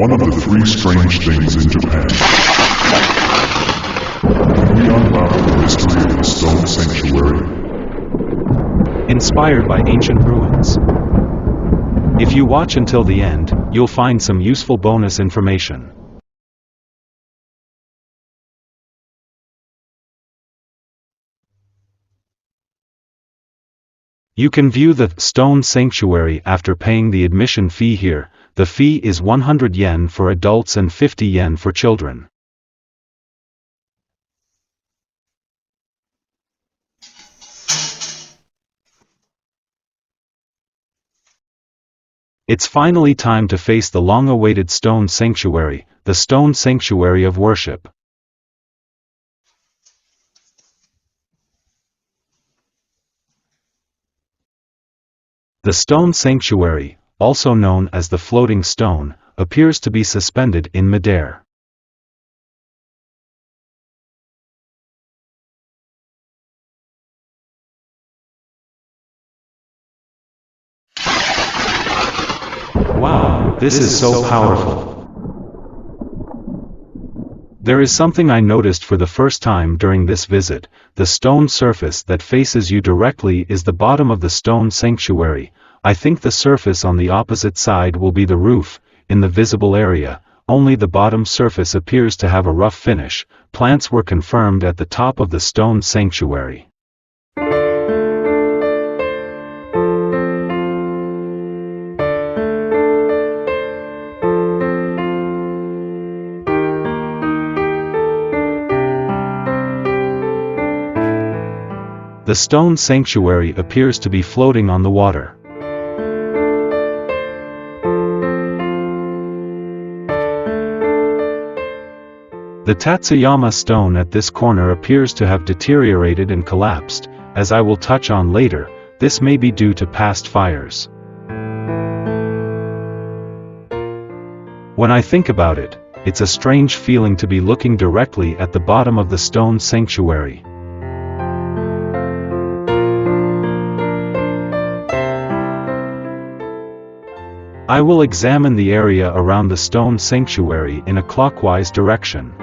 one of the three strange things in Japan. Can we unravel the mystery of the stone sanctuary? Inspired by ancient ruins. If you watch until the end, you'll find some useful bonus information. You can view the stone sanctuary after paying the admission fee here. The fee is 100 yen for adults and 50 yen for children. It's finally time to face the long-awaited stone sanctuary, the stone sanctuary of worship. The stone sanctuary, also known as the floating stone, appears to be suspended in midair. Wow, this is so powerful. There is something I noticed for the first time during this visit. The stone surface that faces you directly is the bottom of the stone sanctuary. I think the surface on the opposite side will be the roof. In the visible area, only the bottom surface appears to have a rough finish. Plants were confirmed at the top of the stone sanctuary. The stone sanctuary appears to be floating on the water. The Tatsuyama stone at this corner appears to have deteriorated and collapsed. As I will touch on later, this may be due to past fires. When I think about it, it's a strange feeling to be looking directly at the bottom of the stone sanctuary. I will examine the area around the stone sanctuary in a clockwise direction.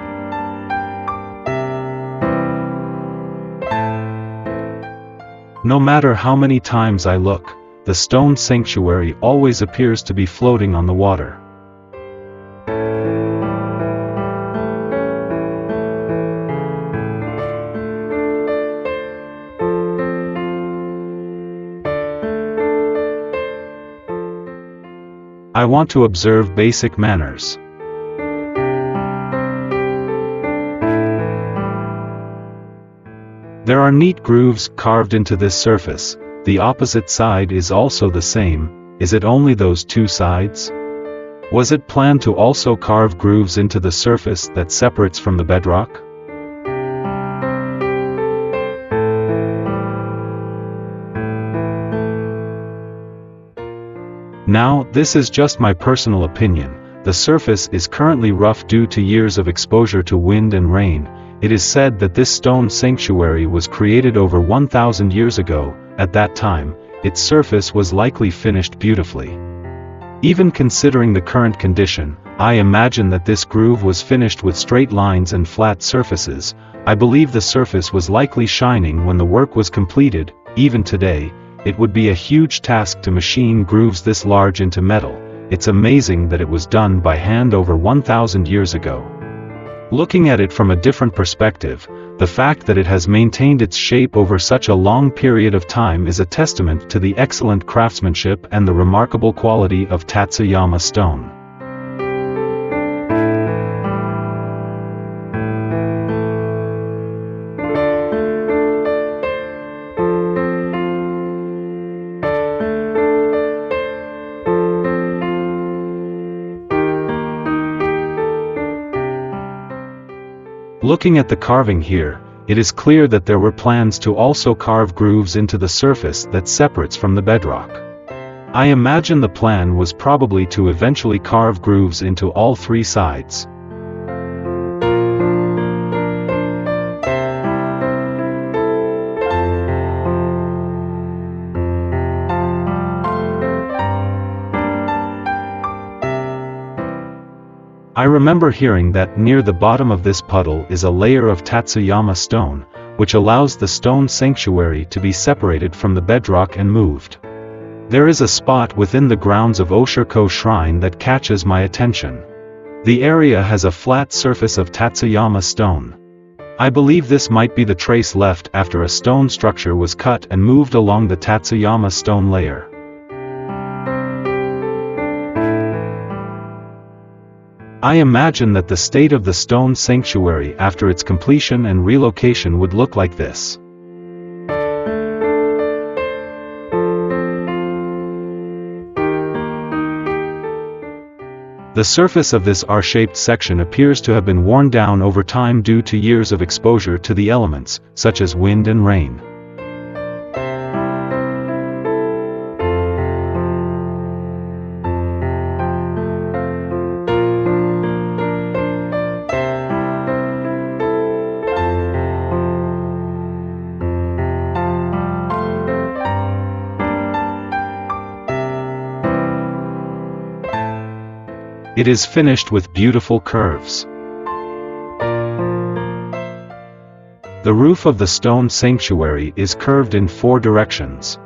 No matter how many times I look, the stone sanctuary always appears to be floating on the water. I want to observe basic manners. There are neat grooves carved into this surface. The opposite side is also the same. Is it only those two sides? Was it planned to also carve grooves into the surface that separates from the bedrock? Now, this is just my personal opinion. The surface is currently rough due to years of exposure to wind and rain. It is said that this stone sanctuary was created over 1,000 years ago. At that time, its surface was likely finished beautifully. Even considering the current condition, I imagine that this groove was finished with straight lines and flat surfaces. I believe the surface was likely shining when the work was completed. Even today, it would be a huge task to machine grooves this large into metal. It's amazing that it was done by hand over 1,000 years ago. Looking at it from a different perspective, the fact that it has maintained its shape over such a long period of time is a testament to the excellent craftsmanship and the remarkable quality of Tatsuyama stone. Looking at the carving here, it is clear that there were plans to also carve grooves into the surface that separates from the bedrock. I imagine the plan was probably to eventually carve grooves into all three sides. I remember hearing that near the bottom of this puddle is a layer of Tatsuyama stone, which allows the stone sanctuary to be separated from the bedrock and moved. There is a spot within the grounds of Oshiko Shrine that catches my attention. The area has a flat surface of Tatsuyama stone. I believe this might be the trace left after a stone structure was cut and moved along the Tatsuyama stone layer. I imagine that the state of the stone sanctuary after its completion and relocation would look like this. The surface of this R-shaped section appears to have been worn down over time due to years of exposure to the elements, such as wind and rain. It is finished with beautiful curves. The roof of the stone sanctuary is curved in 4 directions.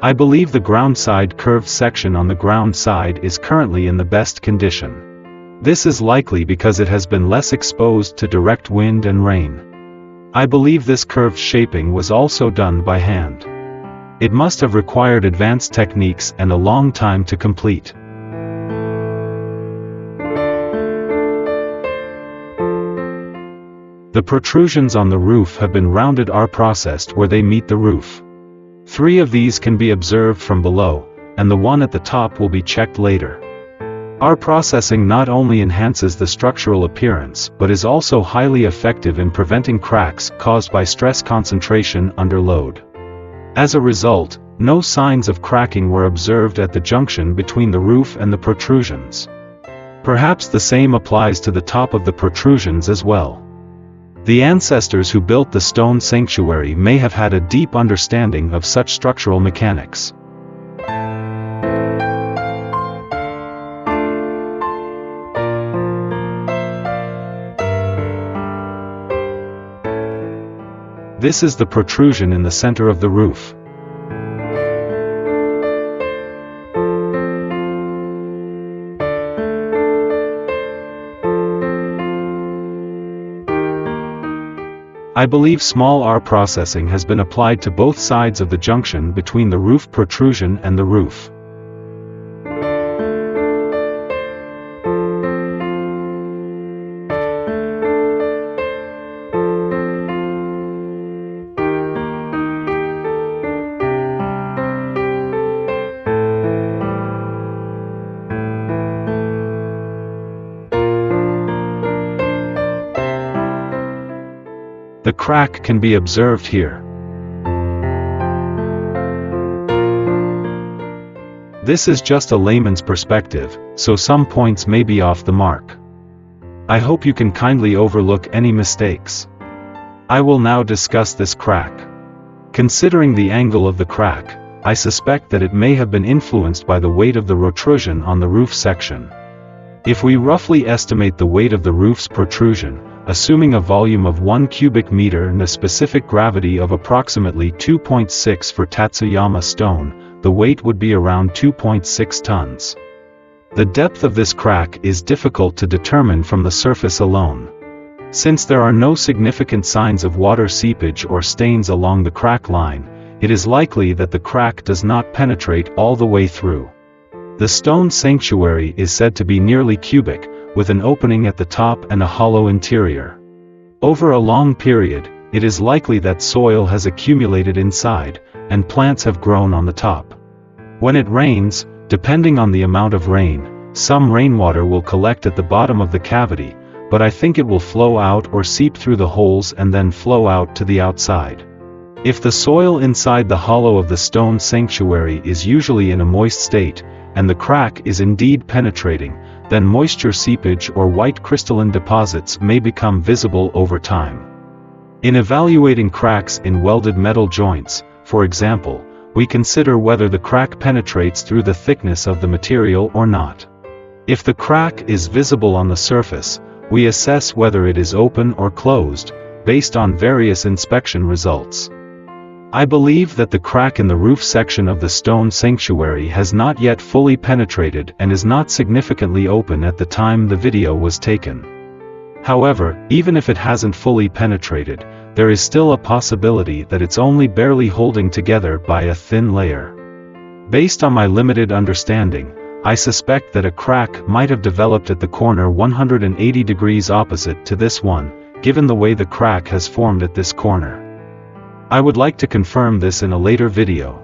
I believe the ground side curved section on the ground side is currently in the best condition. This is likely because it has been less exposed to direct wind and rain. I believe this curved shaping was also done by hand. It must have required advanced techniques and a long time to complete. The protrusions on the roof have been rounded or processed where they meet the roof. 3 of these can be observed from below, and the one at the top will be checked later. Our processing not only enhances the structural appearance but is also highly effective in preventing cracks caused by stress concentration under load. As a result, no signs of cracking were observed at the junction between the roof and the protrusions. Perhaps the same applies to the top of the protrusions as well. The ancestors who built the stone sanctuary may have had a deep understanding of such structural mechanics. This is the protrusion in the center of the roof. I believe small R processing has been applied to both sides of the junction between the roof protrusion and the roof. The crack can be observed here. This is just a layman's perspective, so some points may be off the mark. I hope you can kindly overlook any mistakes. I will now discuss this crack. Considering the angle of the crack, I suspect that it may have been influenced by the weight of the protrusion on the roof section. If we roughly estimate the weight of the roof's protrusion, assuming a volume of 1 cubic meter and a specific gravity of approximately 2.6 for Tatsuyama stone, the weight would be around 2.6 tons. The depth of this crack is difficult to determine from the surface alone. Since there are no significant signs of water seepage or stains along the crack line, it is likely that the crack does not penetrate all the way through. The stone sanctuary is said to be nearly cubic, with an opening at the top and a hollow interior. Over a long period, it is likely that soil has accumulated inside, and plants have grown on the top. When it rains, depending on the amount of rain, some rainwater will collect at the bottom of the cavity, but I think it will flow out or seep through the holes and then flow out to the outside. If the soil inside the hollow of the stone sanctuary is usually in a moist state, and the crack is indeed penetrating, then moisture seepage or white crystalline deposits may become visible over time. In evaluating cracks in welded metal joints, for example, we consider whether the crack penetrates through the thickness of the material or not. If the crack is visible on the surface, we assess whether it is open or closed, based on various inspection results. I believe that the crack in the roof section of the stone sanctuary has not yet fully penetrated and is not significantly open at the time the video was taken. However, even if it hasn't fully penetrated, there is still a possibility that it's only barely holding together by a thin layer. Based on my limited understanding, I suspect that a crack might have developed at the corner 180 degrees opposite to this one, given the way the crack has formed at this corner. I would like to confirm this in a later video.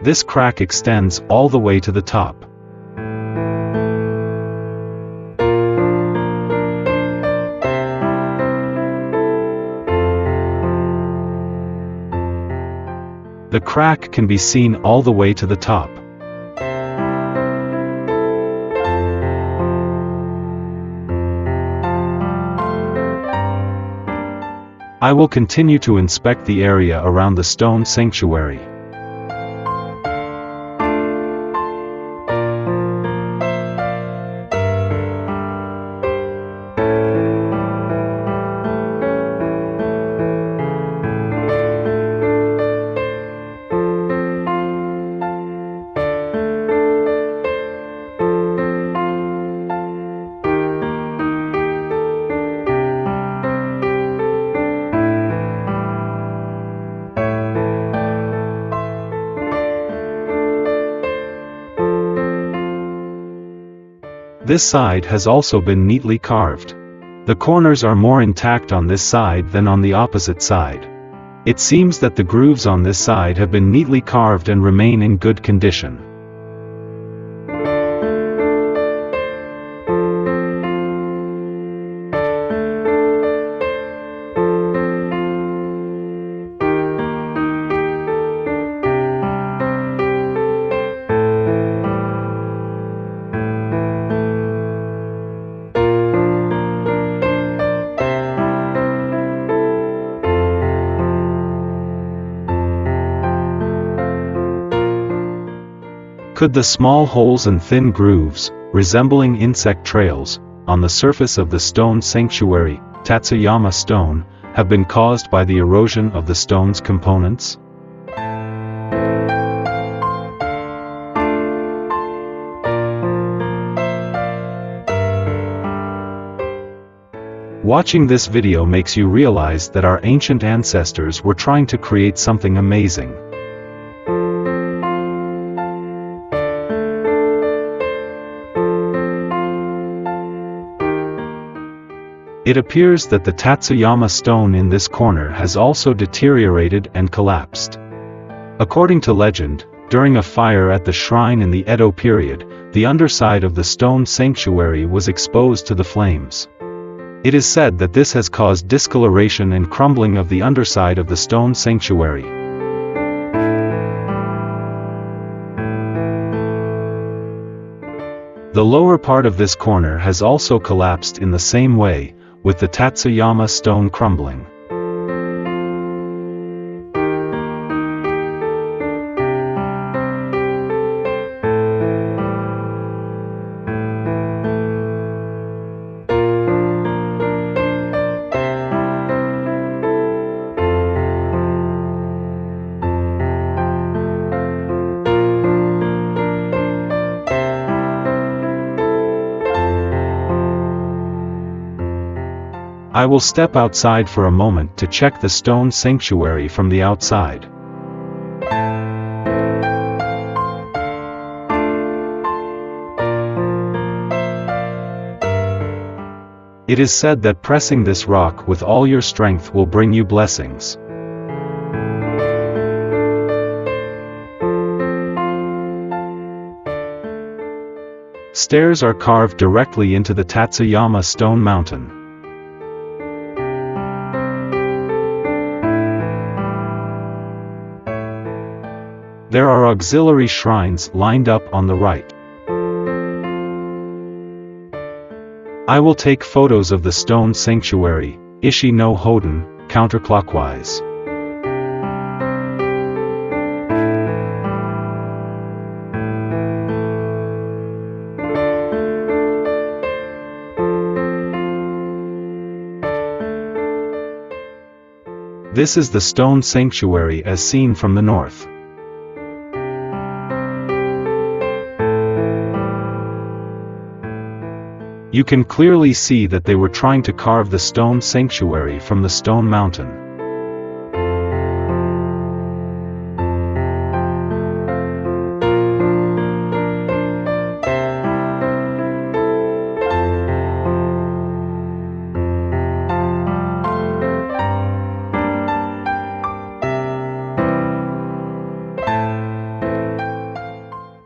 This crack extends all the way to the top. The crack can be seen all the way to the top. I will continue to inspect the area around the stone sanctuary. This side has also been neatly carved. The corners are more intact on this side than on the opposite side. It seems that the grooves on this side have been neatly carved and remain in good condition. Could the small holes and thin grooves, resembling insect trails, on the surface of the stone sanctuary, Tatsuyama stone, have been caused by the erosion of the stone's components? Watching this video makes you realize that our ancient ancestors were trying to create something amazing. It appears that the Tatsuyama stone in this corner has also deteriorated and collapsed. According to legend, during a fire at the shrine in the Edo period, the underside of the stone sanctuary was exposed to the flames. It is said that this has caused discoloration and crumbling of the underside of the stone sanctuary. The lower part of this corner has also collapsed in the same way, with the Tatsuyama stone crumbling. I will step outside for a moment to check the stone sanctuary from the outside. It is said that pressing this rock with all your strength will bring you blessings. Stairs are carved directly into the Tatsuyama stone mountain. There are auxiliary shrines lined up on the right. I will take photos of the stone sanctuary, Ishi no Hoden, counterclockwise. This is the stone sanctuary as seen from the north. You can clearly see that they were trying to carve the stone sanctuary from the stone mountain.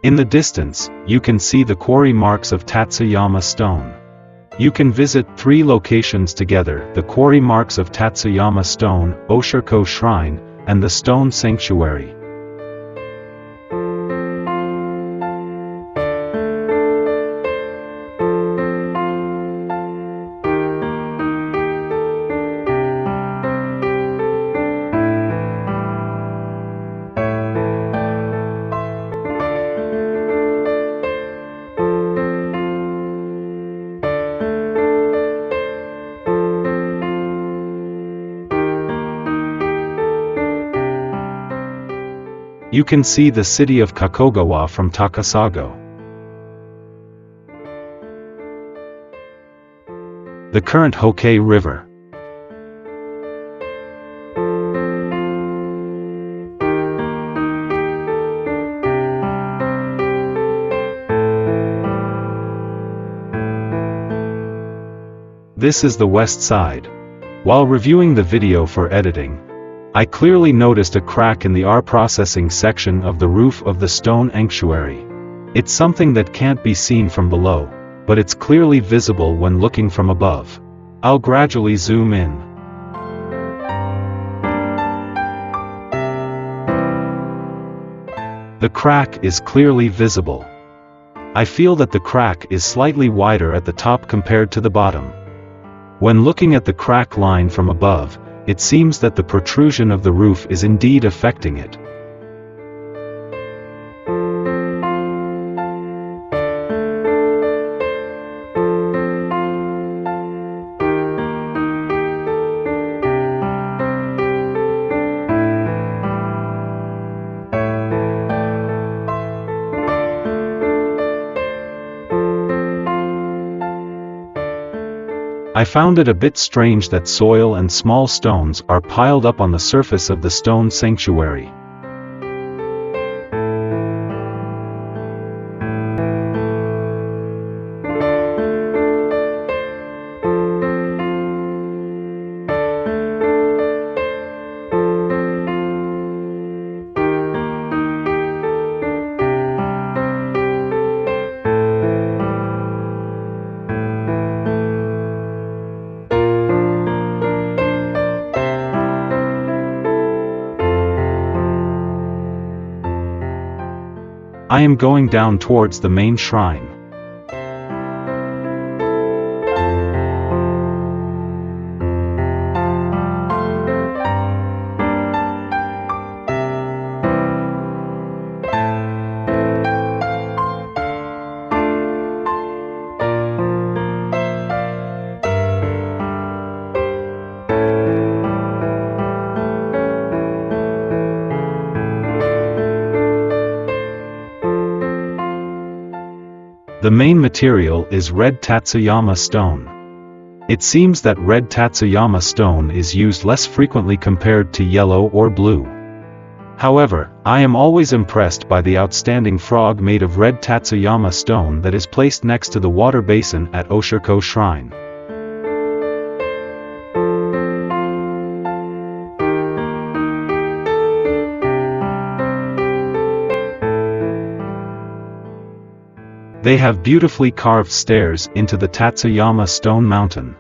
In the distance, you can see the quarry marks of Tatsuyama stone. You can visit 3 locations together: the quarry marks of Tatsuyama stone, Oshiko Shrine, and the stone sanctuary. You can see the city of Kakogawa from Takasago. The current Hokkei River. This is the west side. While reviewing the video for editing, I clearly noticed a crack in the processing section of the roof of the stone sanctuary. It's something that can't be seen from below, but it's clearly visible when looking from above. I'll gradually zoom in. The crack is clearly visible. I feel that the crack is slightly wider at the top compared to the bottom. When looking at the crack line from above, it seems that the protrusion of the roof is indeed affecting it. I found it a bit strange that soil and small stones are piled up on the surface of the stone sanctuary. I am going down towards the main shrine. The main material is red Tatsuyama stone. It seems that red Tatsuyama stone is used less frequently compared to yellow or blue. However, I am always impressed by the outstanding frog made of red Tatsuyama stone that is placed next to the water basin at Oshiko Shrine. They have beautifully carved stairs into the Tatsuyama stone mountain.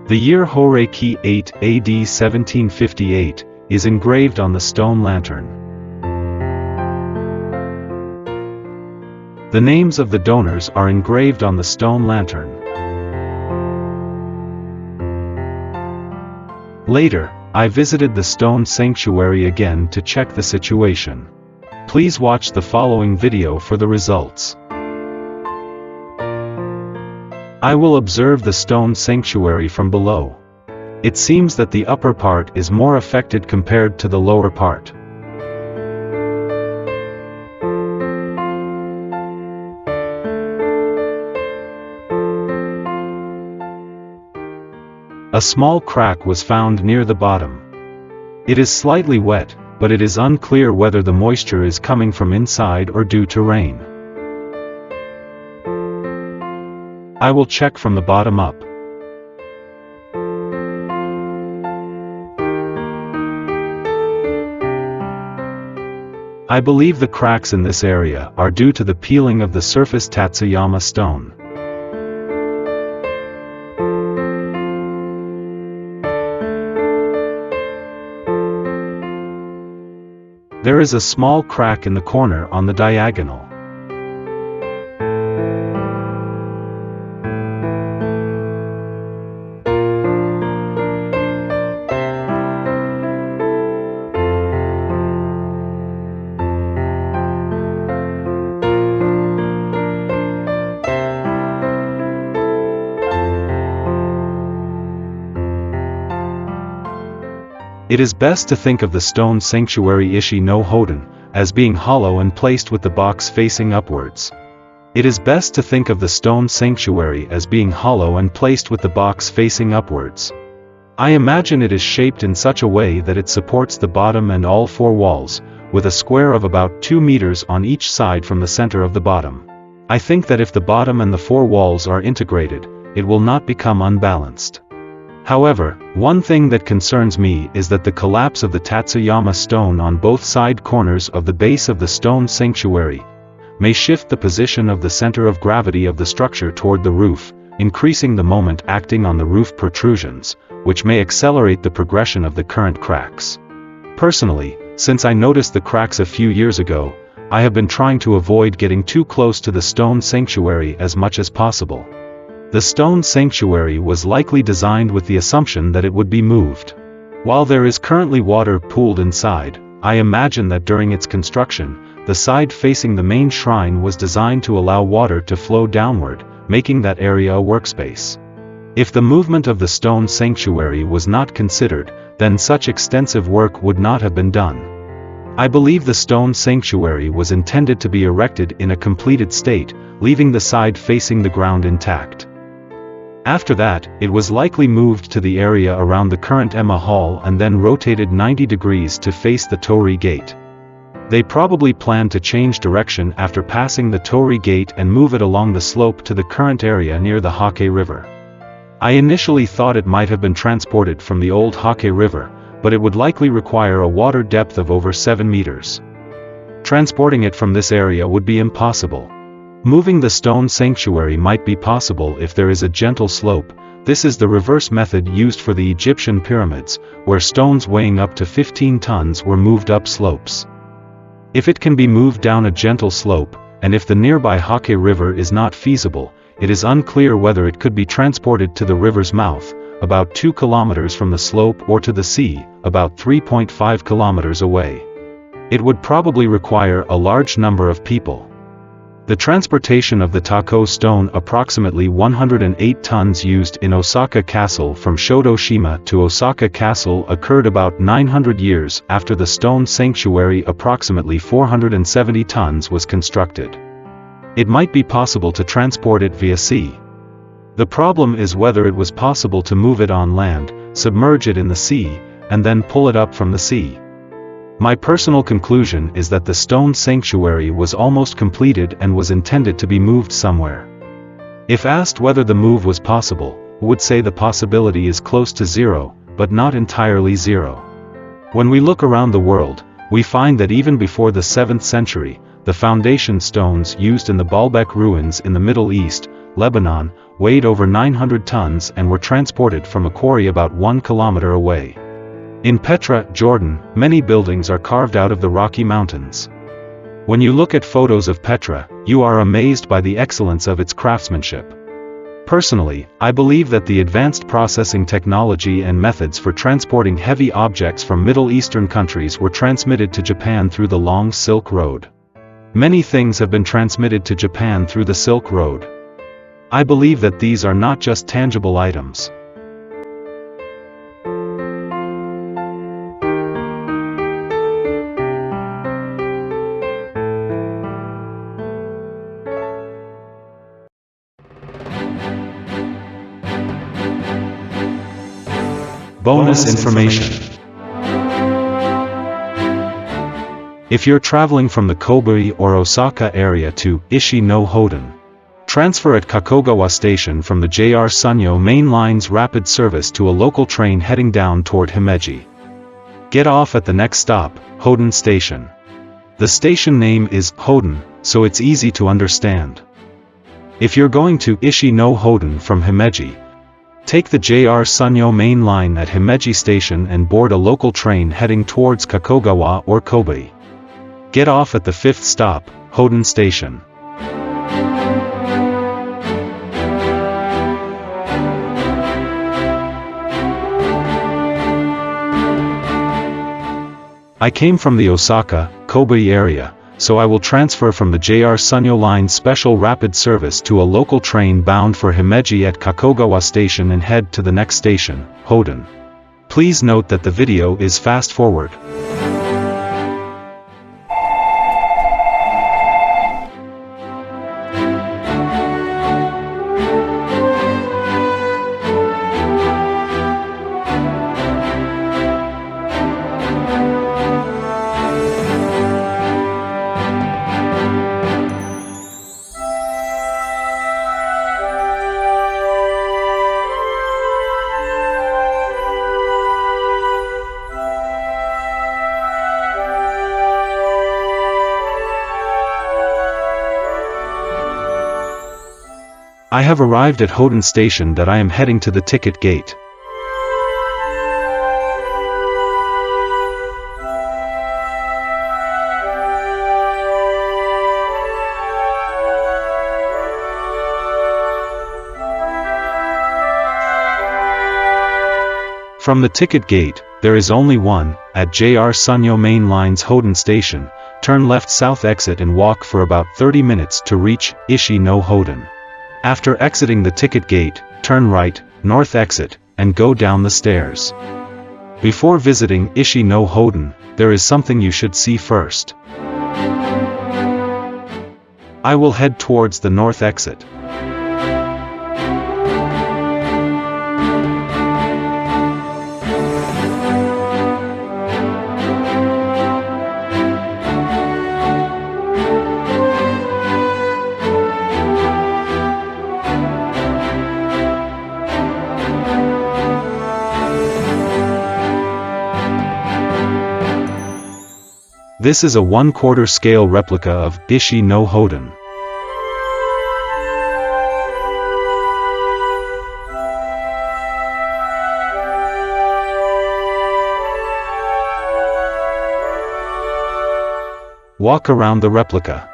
The year Horeiki 8 AD 1758 is engraved on the stone lantern. The names of the donors are engraved on the stone lantern. Later, I visited the stone sanctuary again to check the situation. Please watch the following video for the results. I will observe the stone sanctuary from below. It seems that the upper part is more affected compared to the lower part. A small crack was found near the bottom. It is slightly wet, but it is unclear whether the moisture is coming from inside or due to rain. I will check from the bottom up. I believe the cracks in this area are due to the peeling of the surface Tatsuyama stone. There is a small crack in the corner on the diagonal. It is best to think of the stone sanctuary Ishi no Hoden as being hollow and placed with the box facing upwards. It is best to think of the stone sanctuary as being hollow and placed with the box facing upwards. I imagine it is shaped in such a way that it supports the bottom and all four walls, with a square of about 2 meters on each side from the center of the bottom. I think that if the bottom and the four walls are integrated, it will not become unbalanced. However, one thing that concerns me is that the collapse of the Tatsuyama stone on both side corners of the base of the stone sanctuary may shift the position of the center of gravity of the structure toward the roof, increasing the moment acting on the roof protrusions, which may accelerate the progression of the current cracks. Personally, since I noticed the cracks a few years ago, I have been trying to avoid getting too close to the stone sanctuary as much as possible. The stone sanctuary was likely designed with the assumption that it would be moved. While there is currently water pooled inside, I imagine that during its construction, the side facing the main shrine was designed to allow water to flow downward, making that area a workspace. If the movement of the stone sanctuary was not considered, then such extensive work would not have been done. I believe the stone sanctuary was intended to be erected in a completed state, leaving the side facing the ground intact. After that, it was likely moved to the area around the current Emma Hall and then rotated 90 degrees to face the Torii Gate. They probably planned to change direction after passing the Torii Gate and move it along the slope to the current area near the Hake River. I initially thought it might have been transported from the old Hake River, but it would likely require a water depth of over 7 meters. Transporting it from this area would be impossible. Moving the stone sanctuary might be possible if there is a gentle slope. This is the reverse method used for the Egyptian pyramids, where stones weighing up to 15 tons were moved up slopes. If it can be moved down a gentle slope, and if the nearby Hake River is not feasible, it is unclear whether it could be transported to the river's mouth, about 2 kilometers from the slope, or to the sea, about 3.5 kilometers away. It would probably require a large number of people. The transportation of the Tako stone, approximately 108 tons, used in Osaka Castle from Shodoshima to Osaka Castle, occurred about 900 years after the stone sanctuary. Approximately 470 tons was constructed. It might be possible to transport it via sea. The problem is whether it was possible to move it on land, submerge it in the sea, and then pull it up from the sea. My personal conclusion is that the stone sanctuary was almost completed and was intended to be moved somewhere. If asked whether the move was possible, I would say the possibility is close to zero, but not entirely zero. When we look around the world, we find that even before the 7th century, the foundation stones used in the Baalbek ruins in the Middle East, Lebanon, weighed over 900 tons and were transported from a quarry about 1 kilometer away. In Petra, Jordan, many buildings are carved out of the Rocky Mountains. When you look at photos of Petra, you are amazed by the excellence of its craftsmanship. Personally, I believe that the advanced processing technology and methods for transporting heavy objects from Middle Eastern countries were transmitted to Japan through the long Silk Road. Many things have been transmitted to Japan through the Silk Road. I believe that these are not just tangible items. Bonus information. If you're traveling from the Kobe or Osaka area to Ishi no Hoden, transfer at Kakogawa Station from the JR Sanyo Main Line's rapid service to a local train heading down toward Himeji. Get off at the next stop, Hoden Station. The station name is Hoden, so it's easy to understand. If you're going to Ishi no Hoden from Himeji, take the JR Sanyo Main Line at Himeji Station and board a local train heading towards Kakogawa or Kobe. Get off at the fifth stop, Hoden Station. I came from the Osaka, Kobe area, so I will transfer from the JR Sanyo Line special rapid service to a local train bound for Himeji at Kakogawa Station and head to the next station, Hoden. Please note that the video is fast forward. I have arrived at Hoden Station that I am heading to the ticket gate. From the ticket gate, there is only one, at JR Sanyo Main Line's Hoden Station. Turn left south exit and walk for about 30 minutes to reach Ishi no Hoden. After exiting the ticket gate, turn right, north exit, and go down the stairs. Before visiting Ishi no Hoden, there is something you should see first. I will head towards the north exit. This is a 1/4 scale replica of Ishi no Hoden. Walk around the replica.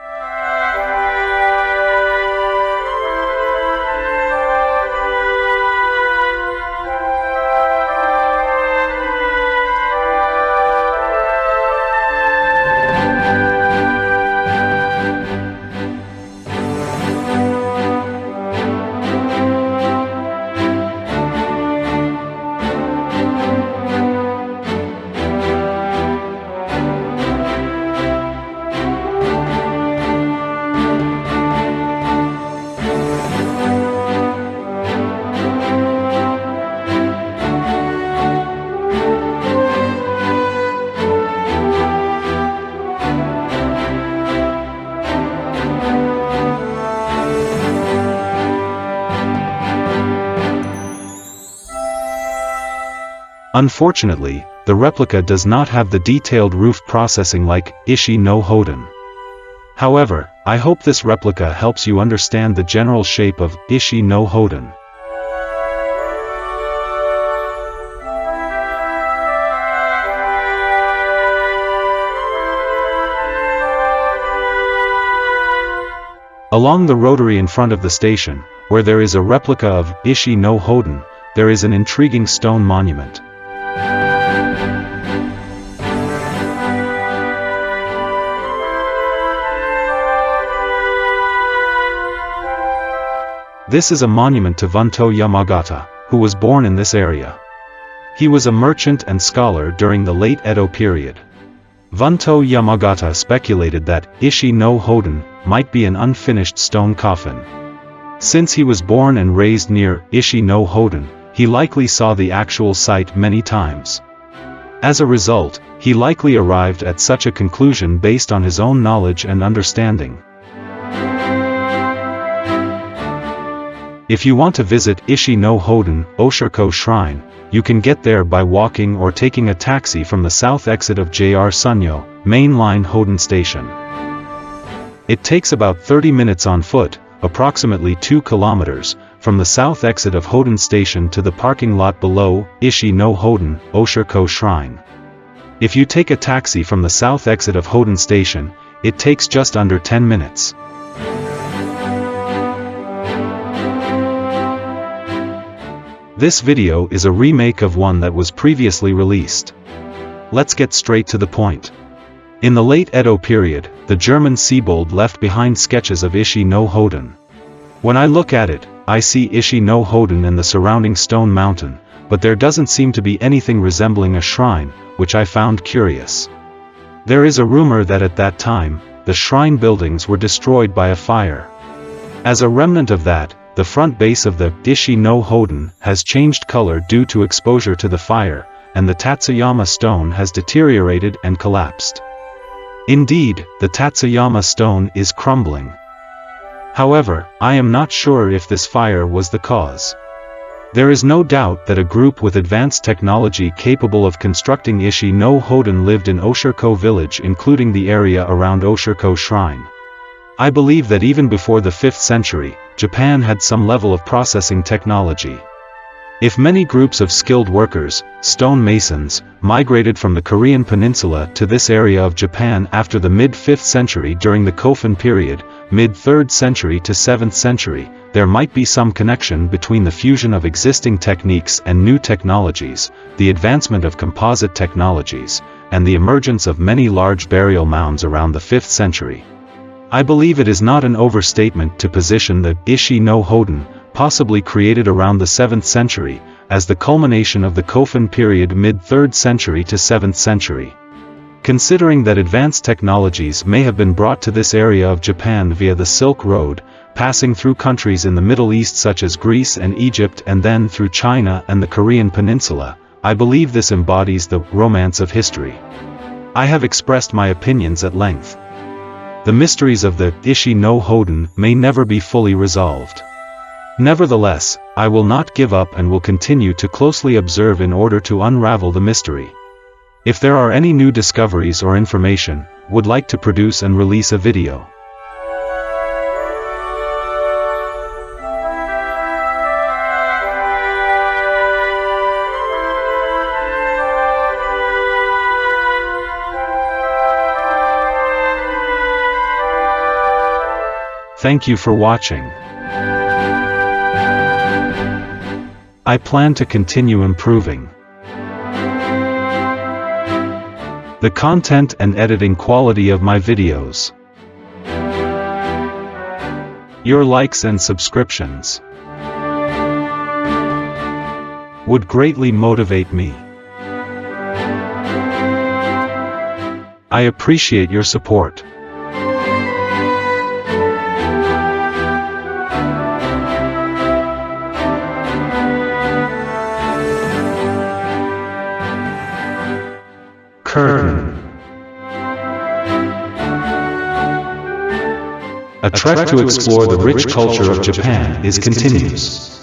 Unfortunately, the replica does not have the detailed roof processing like Ishi no Hoden. However, I hope this replica helps you understand the general shape of Ishi no Hoden. Along the rotary in front of the station, where there is a replica of Ishi no Hoden, there is an intriguing stone monument. This is a monument to Vunto Yamagata, who was born in this area. He was a merchant and scholar during the late Edo period. Vunto Yamagata speculated that Ishi no Hoden might be an unfinished stone coffin. Since he was born and raised near Ishi no Hoden, he likely saw the actual site many times. As a result, he likely arrived at such a conclusion based on his own knowledge and understanding. If you want to visit Ishi no Hoden, Oshiko Shrine, you can get there by walking or taking a taxi from the south exit of JR Sunyo, Main Line Hoden Station. It takes about 30 minutes on foot, approximately 2 kilometers, from the south exit of Hoden Station to the parking lot below Ishi no Hoden, Oshiko Shrine. If you take a taxi from the south exit of Hoden Station, it takes just under 10 minutes. This video is a remake of one that was previously released. Let's get straight to the point. In the late Edo period, the German Siebold left behind sketches of Ishi no Hoden. When I look at it, I see Ishi no Hoden and the surrounding stone mountain, but there doesn't seem to be anything resembling a shrine, which I found curious. There is a rumor that at that time, the shrine buildings were destroyed by a fire. As a remnant of that, the front base of the Ishi no Hoden has changed color due to exposure to the fire, and the Tatsuyama stone has deteriorated and collapsed. Indeed, the Tatsuyama stone is crumbling. However, I am not sure if this fire was the cause. There is no doubt that a group with advanced technology capable of constructing Ishi no Hoden lived in Oshiko village, including the area around Oshiko Shrine. I believe that even before the 5th century, Japan had some level of processing technology. If many groups of skilled workers, stone masons, migrated from the Korean peninsula to this area of Japan after the mid-5th century during the Kofun period, mid-3rd century to 7th century, there might be some connection between the fusion of existing techniques and new technologies, the advancement of composite technologies, and the emergence of many large burial mounds around the 5th century. I believe it is not an overstatement to position the Ishi no Hoden, possibly created around the 7th century, as the culmination of the Kofun period mid-3rd century to 7th century. Considering that advanced technologies may have been brought to this area of Japan via the Silk Road, passing through countries in the Middle East such as Greece and Egypt and then through China and the Korean peninsula, I believe this embodies the romance of history. I have expressed my opinions at length. The mysteries of the Ishi no Hoden may never be fully resolved. Nevertheless, I will not give up and will continue to closely observe in order to unravel the mystery. If there are any new discoveries or information, would like to produce and release a video. Thank you for watching. I plan to continue improving the content and editing quality of my videos. Your likes and subscriptions would greatly motivate me. I appreciate your support. Curtain. A trek to explore the rich culture of Japan is continuous.